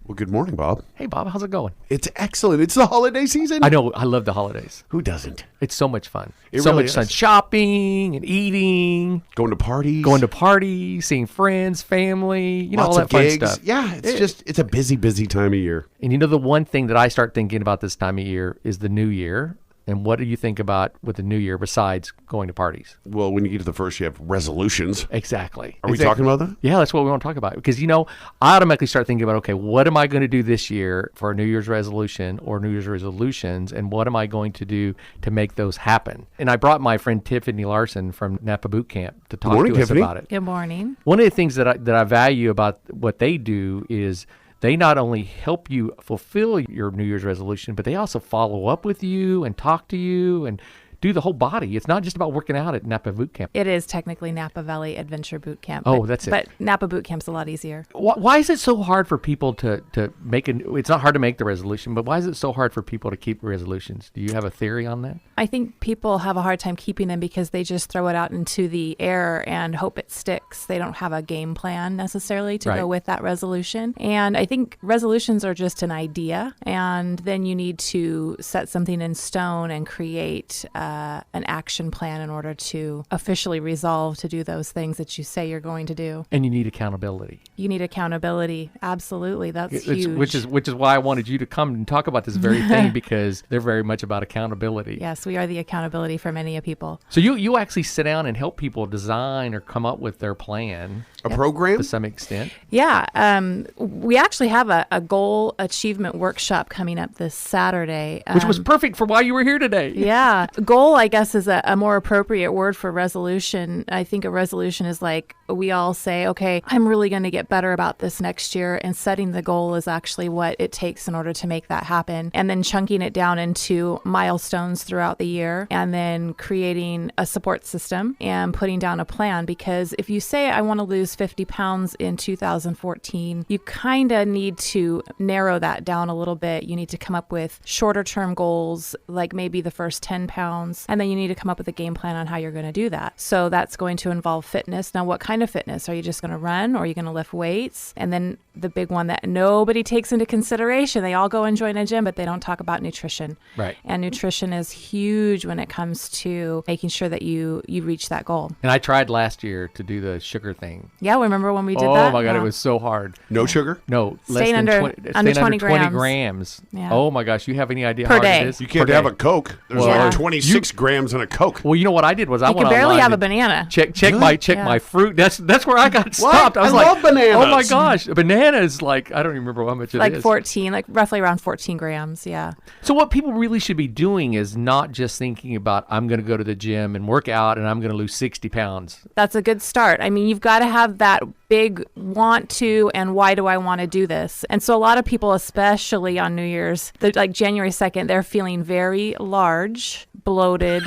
Well, good morning, Bob. Hey, Bob, how's it going? It's excellent. It's the holiday season. I know. I love the holidays. Who doesn't? It's so much fun. It so really much fun. is. Shopping and eating, Going to parties. seeing friends, family, Lots all that of gigs. fun stuff. Yeah, it's a busy, busy time of year. And the one thing that I start thinking about this time of year is the new year. And what do you think about with the new year besides going to parties? Well, when you get to the first, you have resolutions. Exactly. Are we talking about that? Yeah, that's what we want to talk about. Because, I automatically start thinking about, okay, what am I going to do this year for a New Year's resolution or New Year's resolutions? And what am I going to do to make those happen? And I brought my friend Tiffany Larson from Napa Boot Camp to talk to us about it. Good morning. One of the things that I value about what they do is they not only help you fulfill your New Year's resolution, but they also follow up with you and talk to you and do the whole body. It's not just about working out at Napa Boot Camp. It is technically Napa Valley Adventure Boot Camp. Oh, that's it. But Napa Boot Camp's a lot easier. Why is it so hard for people to make it's not hard to make the resolution, but why is it so hard for people to keep resolutions? Do you have a theory on that? I think people have a hard time keeping them because they just throw it out into the air and hope it sticks. They don't have a game plan necessarily to go with that resolution. And I think resolutions are just an idea. And then you need to set something in stone and create an action plan in order to officially resolve to do those things that you say you're going to do. And you need accountability. You need accountability. Absolutely. That's huge. Which is why I wanted you to come and talk about this very thing, because they're very much about accountability. Yes, we are the accountability for many people. So you actually sit down and help people design or come up with their plan. A program? To some extent. Yeah. We actually have a goal achievement workshop coming up this Saturday. Which was perfect for why you were here today. Yeah. Goal, I guess, is a more appropriate word for resolution. I think a resolution is like we all say, okay, I'm really going to get better about this next year. And setting the goal is actually what it takes in order to make that happen. And then chunking it down into milestones throughout the year, and then creating a support system and putting down a plan. Because if you say, I want to lose 50 pounds in 2014, you kind of need to narrow that down a little bit. You need to come up with shorter term goals, like maybe the first 10 pounds, and then you need to come up with a game plan on how you're going to do that. So that's going to involve fitness. Now, what kind of fitness? Are you just going to run, or are you going to lift weights? And then the big one that nobody takes into consideration, they all go and join a gym, but they don't talk about nutrition. Right. And nutrition is huge when it comes to making sure that you reach that goal. And I tried last year to do the sugar thing. Yeah, remember when we did that? that? Oh my God, Yeah. It was so hard. No sugar? No, Staying under 20 grams. Yeah. Oh my gosh, you have any idea Per how hard day. it is? You can't Per have day. a Coke. There's Yeah. like 26 grams in a Coke. Well, you know what I did was I You went could barely online have a and banana. check Yeah. my fruit. That's where I got stopped. I was I love bananas. Oh my gosh, a banana is like, I don't even remember how much it is. Like 14, like roughly around 14 grams. Yeah. So what people really should be doing is not just thinking about, I'm going to go to the gym and work out and I'm going to lose 60 pounds. That's a good start. I mean, you've got to have that big want to and why do I want to do this? And so a lot of people, especially on New Year's, like January 2nd, they're feeling very large, bloated,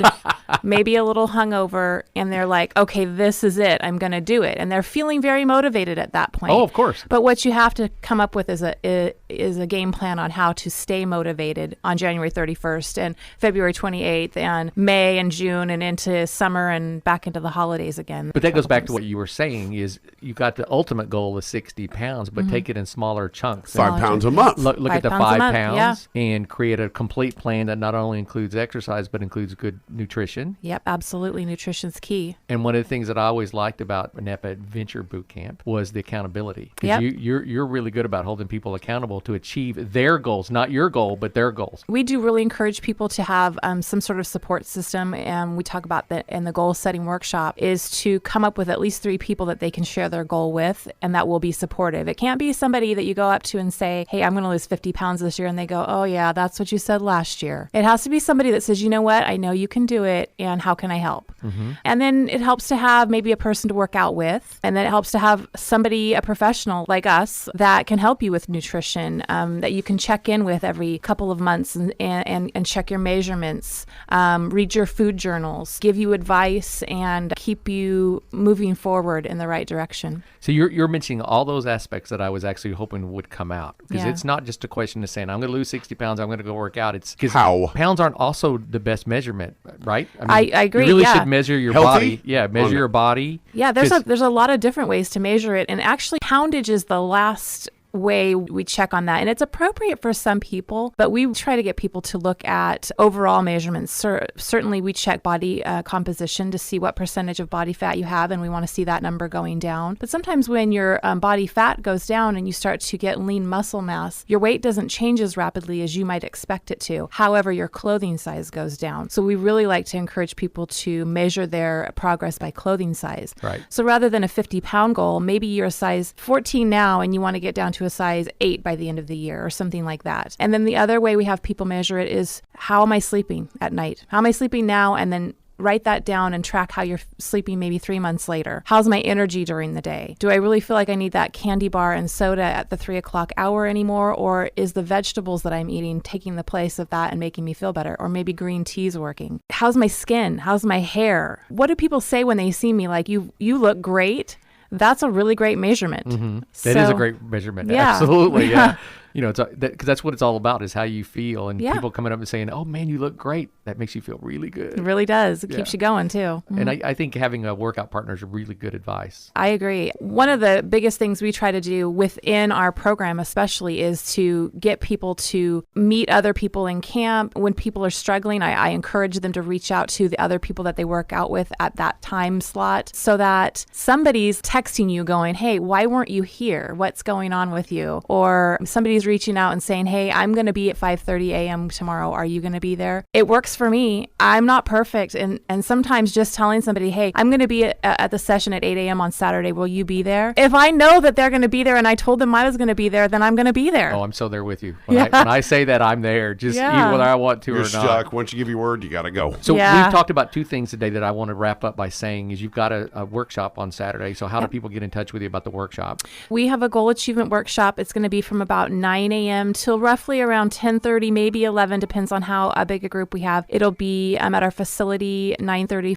maybe a little hungover, and they're like, okay, this is it. I'm going to do it. And they're feeling very motivated at that point. Oh, of course. But what you have to come up with is a game plan on how to stay motivated on January 31st and February 28th and May and June and into summer and back into the holidays again. But that goes back to what you were saying is you got the ultimate goal is 60 pounds, but take it in smaller chunks. 5 pounds a month. Look at the 5 pounds a 5 month, pounds and create a complete plan that not only includes exercise, but includes good nutrition. Yep, absolutely. Nutrition's key. And one of the things that I always liked about Napa Adventure Boot Camp was the accountability. Because Yep. you're really good about holding people accountable to achieve their goals, not your goal, but their goals. We do really encourage people to have some sort of support system, and we talk about that in the goal setting workshop, is to come up with at least 3 people that they can share their goal with and that will be supportive. It can't be somebody that you go up to and say, hey, I'm going to lose 50 pounds this year, and they go, oh yeah, that's what you said last year. It has to be somebody that says, you know what, I know you can do it, and how can I help? Mm-hmm. And then it helps to have maybe a person to work out with, and then it helps to have somebody, a professional like us, that can help you with nutrition, that you can check in with every couple of months and check your measurements, read your food journals, give you advice, and keep you moving forward in the right direction. So you're mentioning all those aspects that I was actually hoping would come out, because it's not just a question of saying I'm going to lose 60 pounds, I'm going to go work out. It's because pounds aren't also the best measurement, right? I agree. You really should measure your body. Yeah, measure your body. Yeah, there's a lot of different ways to measure it, and actually poundage is the last way we check on that. And it's appropriate for some people, but we try to get people to look at overall measurements. Certainly we check body composition to see what percentage of body fat you have, and we want to see that number going down. But sometimes when your body fat goes down and you start to get lean muscle mass, your weight doesn't change as rapidly as you might expect it to. However, your clothing size goes down. So we really like to encourage people to measure their progress by clothing size. Right. So rather than a 50-pound goal, maybe you're a size 14 now and you want to get down to a size 8 by the end of the year or something like that. And then the other way we have people measure it is, how am I sleeping at night? How am I sleeping now? And then write that down and track how you're sleeping maybe 3 months later. How's my energy during the day? Do I really feel like I need that candy bar and soda at the 3 o'clock hour anymore? Or is the vegetables that I'm eating taking the place of that and making me feel better? Or maybe green tea's working? How's my skin? How's my hair? What do people say when they see me? Like, you look great. That's a really great measurement. Mm-hmm. That is a great measurement. Yeah. Absolutely. Yeah. You know, because that's what it's all about, is how you feel. And Yeah. people coming up and saying, oh, man, you look great. That makes you feel really good. It really does. It keeps you going, too. And I think having a workout partner is really good advice. I agree. One of the biggest things we try to do within our program especially is to get people to meet other people in camp. When people are struggling, I encourage them to reach out to the other people that they work out with at that time slot, so that somebody's texting you going, hey, why weren't you here? What's going on with you? Or somebody's reaching out and saying, hey, I'm going to be at 5:30 a.m. tomorrow. Are you going to be there? It works for me. I'm not perfect. And sometimes just telling somebody, hey, I'm going to be at the session at 8 a.m. on Saturday. Will you be there? If I know that they're going to be there and I told them I was going to be there, then I'm going to be there. Oh, I'm so there with you. When I say that, I'm there, just even whether I want to You're or stuck. not. Once you give your word, you got to go. So we've talked about two things today that I want to wrap up by saying is, you've got a workshop on Saturday. So how do people get in touch with you about the workshop? We have a goal achievement workshop. It's going to be from about 9 a.m. till roughly around 10:30, maybe 11, depends on how big a group we have. It'll be at our facility, 930